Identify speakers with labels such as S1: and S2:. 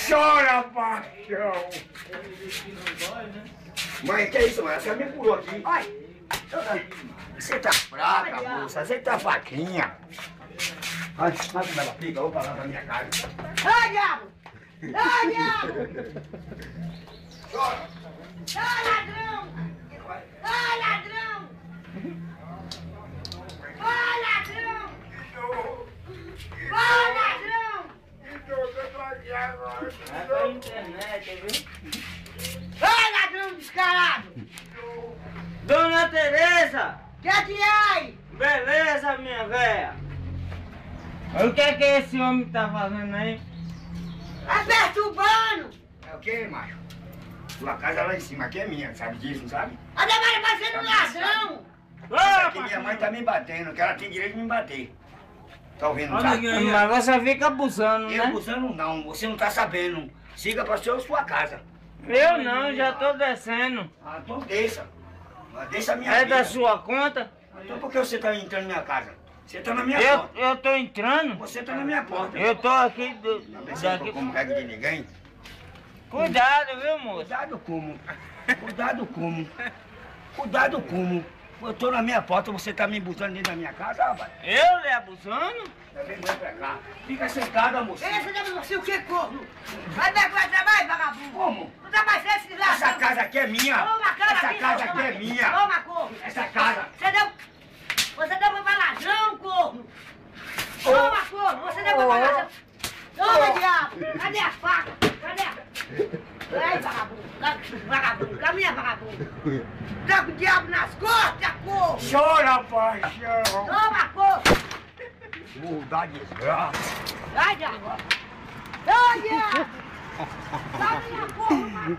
S1: Chora, paixão! Mãe, que é isso, mãe? Você me pulou aqui. Ai! Você tá fraca, moça. Você tá fraquinha. Ai, sabe como ela fica? Eu vou falar pra minha casa.
S2: Ai, diabo! Ai, diabo!
S1: Chora!
S2: Ai, ladrão! Ai, ladrão! Ai, ladrão! Ai, ladrão!
S3: Vai pra internet, viu?
S2: Ai, ladrão descarado!
S3: Dona Tereza!
S2: Que é?
S3: Beleza, minha véia? O que é esse homem tá fazendo aí?
S2: Tá perturbando!
S1: É o que, macho? Sua casa lá em cima aqui é minha, sabe disso, não sabe?
S2: Ademar vai ser um ladrão!
S1: Aqui minha mãe tá me batendo, que ela tem direito de me bater. Tá ouvindo, não sabe?
S3: Mas você fica abusando,
S1: Eu
S3: né?
S1: abusando não, você não tá sabendo. Siga pra sua casa.
S3: Eu não, já tô descendo.
S1: Ah, então desça. Mas deixa a minha
S3: É
S1: vida.
S3: da sua conta?
S1: Então por que você tá entrando na minha casa? Você tá na minha
S3: Eu,
S1: porta.
S3: eu tô entrando.
S1: Você tá na minha porta.
S3: Eu tô aqui
S1: Não pensando
S3: daqui.
S1: como pega de ninguém?
S3: Cuidado, viu, moço?
S1: Cuidado como? Cuidado como? Cuidado como? Eu tô na minha porta, você tá me botando dentro da minha casa, rapaz?
S3: Eu lhe abusando?
S1: Vem pra cá. Fica sentada, moça.
S2: Esse deve você o que, corno? Vai trabalhar, vagabundo!
S1: Como?
S2: Não tá mais esse ladrão!
S1: Essa casa aqui é minha.
S2: Toma, cara,
S1: Essa casa aqui é minha.
S2: Toma, corno!
S1: Essa casa.
S2: Você deu pra ladrão, corno! Toma, corno! Você deu pra ladrão! Toma, diabo! Cadê a faca? Cadê a... Ai, vagabundo! Vagabundo! Caminha, vagabundo! Tá com o diabo nas costas, corno!
S1: Chora, paixão.
S2: Toma, corno!
S1: Mudar desgraça.
S2: Ai, diabo! Ai, diabo! Caminha, corno!